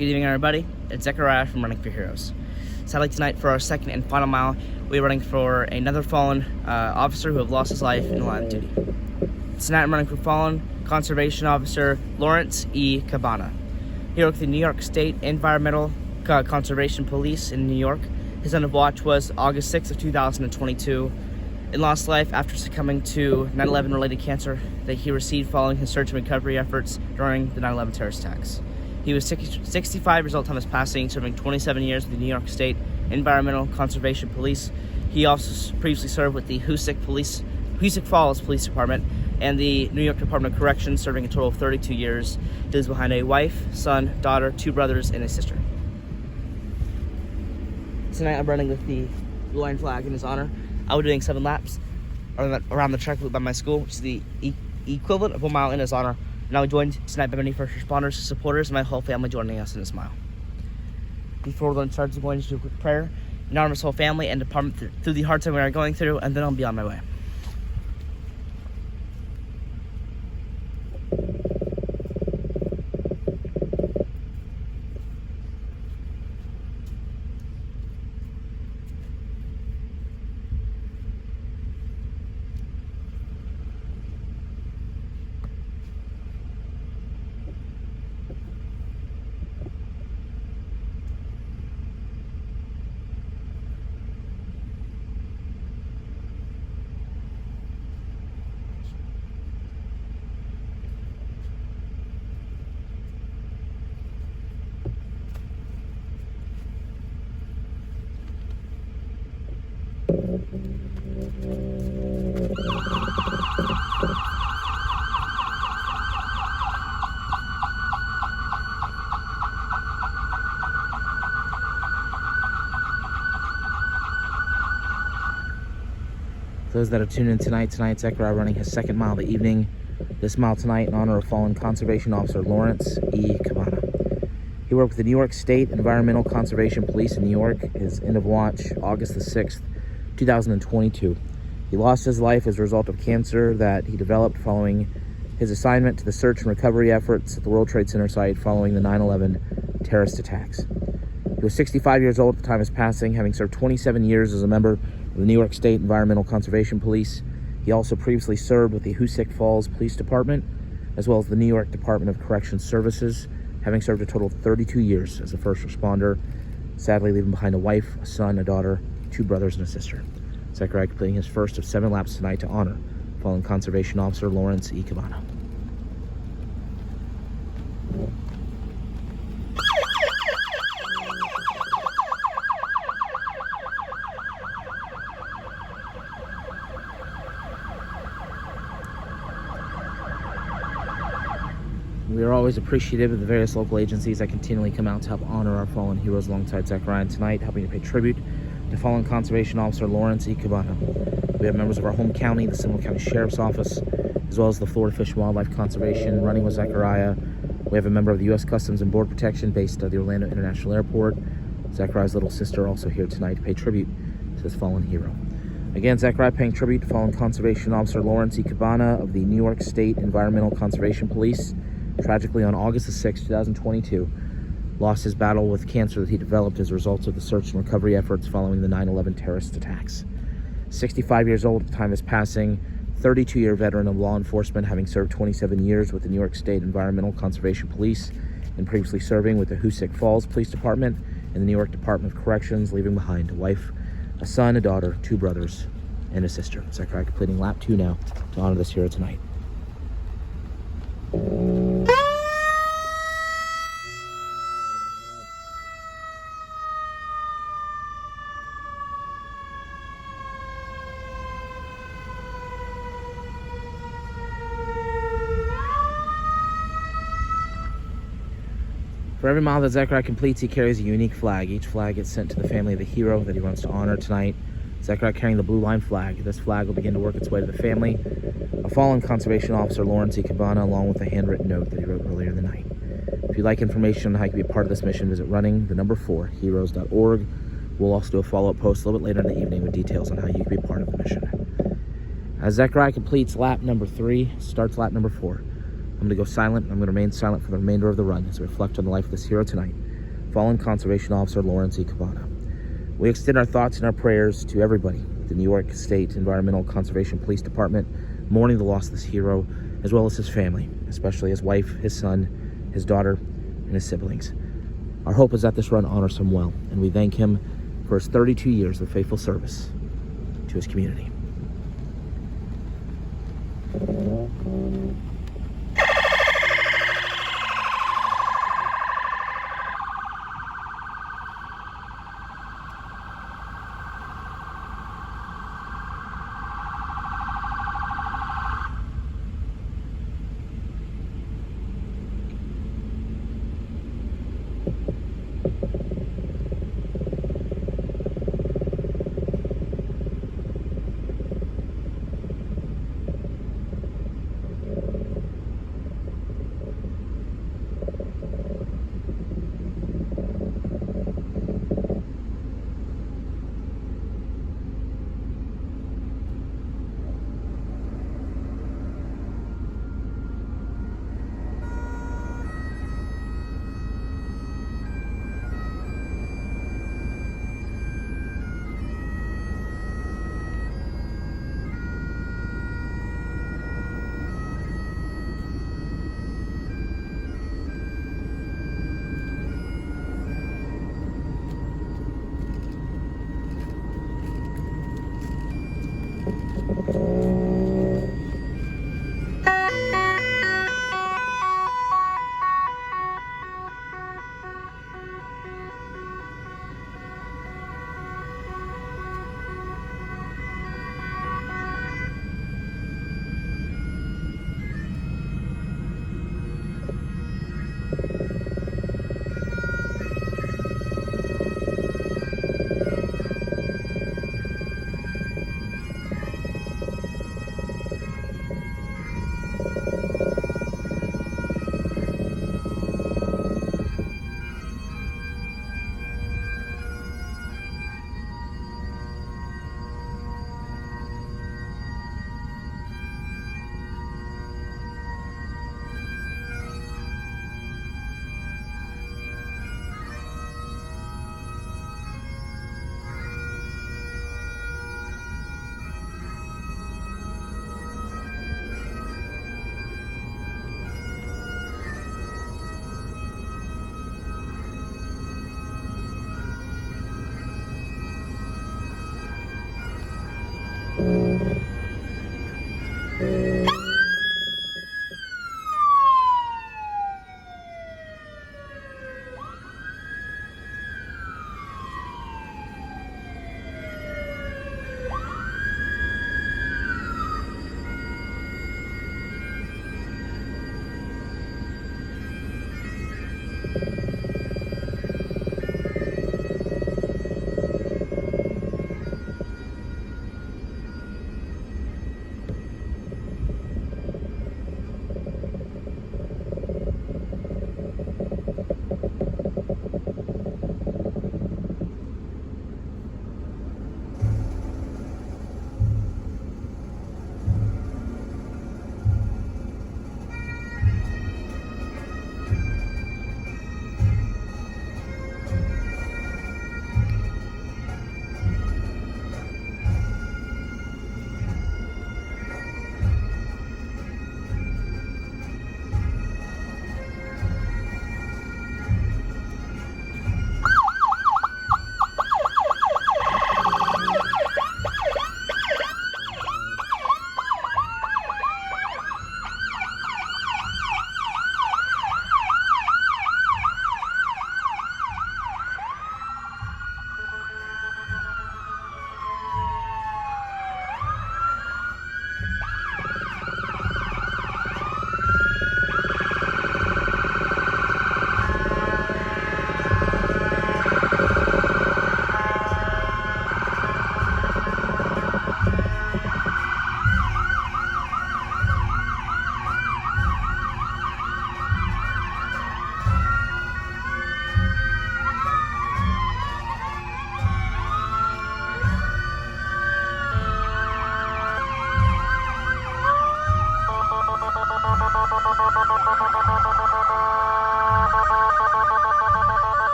Good evening, everybody. It's Zechariah from Running for Heroes. Sadly, tonight for our second and final mile, we're running for another fallen officer who have lost his life in the line of duty. Tonight, I'm running for fallen Conservation Officer Lawrence E. Cabana. He worked with the New York State Environmental Conservation Police in New York. His end of watch was August 6th of 2022. And lost life after succumbing to 9/11 related cancer that he received following his search and recovery efforts during the 9/11 terrorist attacks. He was 65 years old at his passing, serving 27 years with the New York State Environmental Conservation Police. He also previously served with the Hoosick Falls Police Department and the New York Department of Corrections, serving a total of 32 years. He lives behind a wife, son, daughter, 2 brothers, and a sister. Tonight I'm running with the blue line flag in his honor. I'll be doing 7 laps around the track loop by my school, which is the equivalent of 1 mile in his honor. And I'll be joined tonight by many first responders, supporters, and my whole family joining us in this mile. Before we start, I'm going to do a quick prayer in honor of his whole family and department through the hard time we are going through, and then I'll be on my way. For those that are tuned in tonight, Zechariah running his second mile of the evening. This mile tonight in honor of fallen Conservation Officer Lawrence E. Cabana. He worked with the New York State Environmental Conservation Police in New York. His end of watch, August the 6th, 2022. He lost his life as a result of cancer that he developed following his assignment to the search and recovery efforts at the World Trade Center site following the 9/11 terrorist attacks. He was 65 years old at the time of his passing, having served 27 years as a member of the New York State Environmental Conservation Police. He also previously served with the Hoosick Falls Police Department, as well as the New York Department of Corrections Services, having served a total of 32 years as a first responder, sadly leaving behind a wife, a son, a daughter, 2 brothers, and a sister. Zechariah completing his first of 7 laps tonight to honor fallen Conservation Officer Lawrence E. Cabana. We are always appreciative of the various local agencies that continually come out to help honor our fallen heroes alongside Zechariah tonight, helping to pay tribute to fallen Conservation Officer Lawrence E. Cabana. We have members of our home county, the Seminole County Sheriff's Office, as well as the Florida Fish and Wildlife Conservation running with Zechariah. We have a member of the U.S. Customs and Border Protection based at the Orlando International Airport. Zechariah's little sister also here tonight to pay tribute to this fallen hero. Again, Zechariah paying tribute to fallen Conservation Officer Lawrence E. Cabana of the New York State Environmental Conservation Police. Tragically, on August the 6th, 2022, lost his battle with cancer that he developed as a result of the search and recovery efforts following the 9/11 terrorist attacks. 65 years old at the time of his passing, 32-year veteran of law enforcement, having served 27 years with the New York State Environmental Conservation Police and previously serving with the Hoosick Falls Police Department and the New York Department of Corrections, leaving behind a wife, a son, a daughter, 2 brothers, and a sister. Zechariah completing lap 2 now to honor this hero tonight. For every mile that Zechariah completes, he carries a unique flag. Each flag gets sent to the family of the hero that he runs to honor tonight. Zechariah carrying the blue line flag. This flag will begin to work its way to the family of fallen Conservation Officer Lawrence E. Cabana, along with a handwritten note that he wrote earlier in the night. If you'd like information on how you can be a part of this mission, visit running4heroes.org. We'll also do a follow-up post a little bit later in the evening with details on how you can be a part of the mission. As Zechariah completes lap number 3, starts lap number 4, I'm going to go silent. I'm going to remain silent for the remainder of the run as we reflect on the life of this hero tonight. fallen Conservation Officer Lawrence E. Cabana. We extend our thoughts and our prayers to everybody, the New York State Environmental Conservation Police Department, mourning the loss of this hero, as well as his family, especially his wife, his son, his daughter, and his siblings. Our hope is that this run honors him well, and we thank him for his 32 years of faithful service to his community.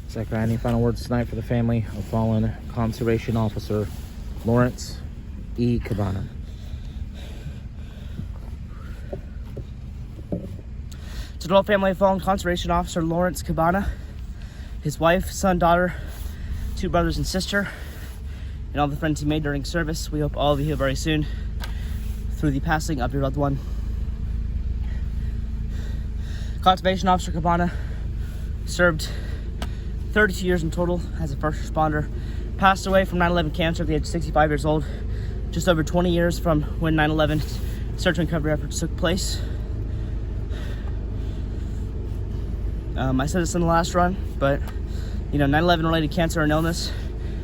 Zachariah, any final words tonight for the family of fallen Conservation Officer Lawrence E. Cabana? To the whole family of fallen Conservation Officer Lawrence Cabana, his wife, son, daughter, 2 brothers and sister, and all the friends he made during service, we hope all of you heal very soon through the passing of your loved one. Conservation Officer Cabana served 32 years in total as a first responder. Passed away from 9/11 cancer at the age of 65 years old, just over 20 years from when 9/11 search and recovery efforts took place. I said this in the last run, but 9/11 related cancer and illness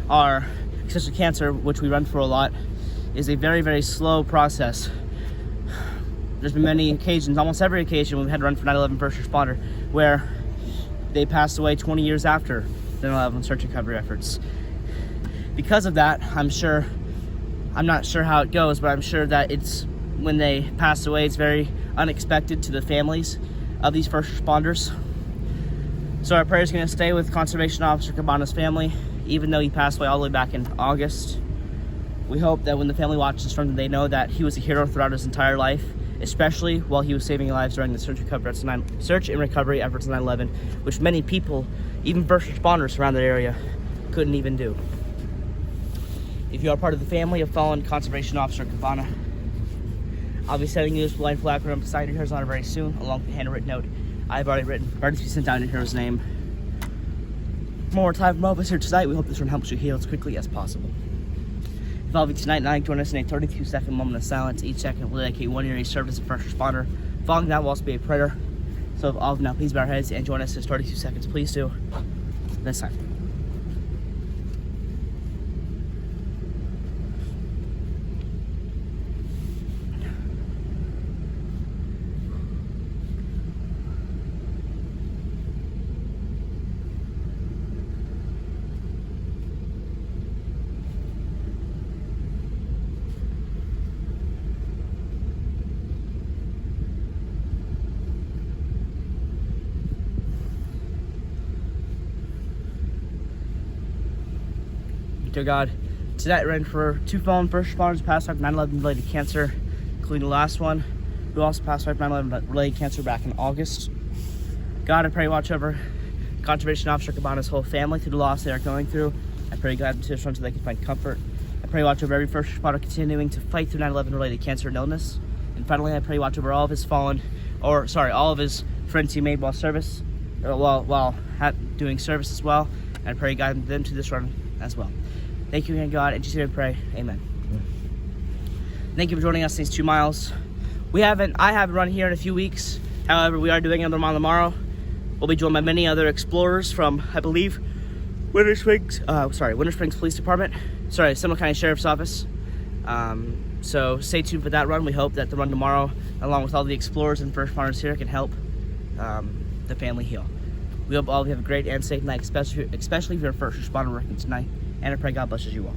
are, especially cancer, which we run for a lot, is a very, very slow process. There's been many occasions, almost every occasion, we've had to run for 9/11 first responder, where they passed away 20 years after the 9/11 search and recovery efforts. Because of that, I'm not sure how it goes, but I'm sure that it's, when they pass away, it's very unexpected to the families of these first responders. So our prayer is going to stay with Conservation Officer Cabana's family, even though he passed away all the way back in August. We hope that when the family watches from them, they know that he was a hero throughout his entire life, especially while he was saving lives during the search and recovery efforts of 9/11, which many people, even first responders around that area, couldn't even do. If you are part of the family of fallen Conservation Officer Cabana, I'll be sending you this line flag from beside your hero's honor very soon, along with a handwritten note I've already written, ready to be sent down in your hero's name. More time from all of us here tonight. We hope this one helps you heal as quickly as possible. If all of you tonight join us in a 32-second moment of silence. Each second will dedicate 1 year each served as a first responder. Following that will also be a prayer. So if all of you now please bow our heads and join us in 32 seconds. Please do. This time. Dear God, tonight ran for 2 fallen first responders who passed away from 9/11 related cancer, including the last one who also passed away from 9/11 related cancer back in August. God, I pray watch over Conservation Officer Cabana's whole family through the loss they are going through. I pray guide them to this run so they can find comfort. I pray watch over every first responder continuing to fight through 9/11 related cancer and illness. And finally, I pray watch over all of his all of his friends he made while doing service as well. And I pray guide them to this run as well. Thank you again, God, and just here to pray. Amen. Thank you for joining us these 2 miles. I haven't run here in a few weeks. However, we are doing another mile tomorrow. We'll be joined by many other explorers from, I believe, Winter Springs Police Department. Seminole County Sheriff's Office. So stay tuned for that run. We hope that the run tomorrow, along with all the explorers and first responders here, can help the family heal. We hope all of you have a great and safe night, especially if you're a first responder working tonight. And I pray God blesses you all.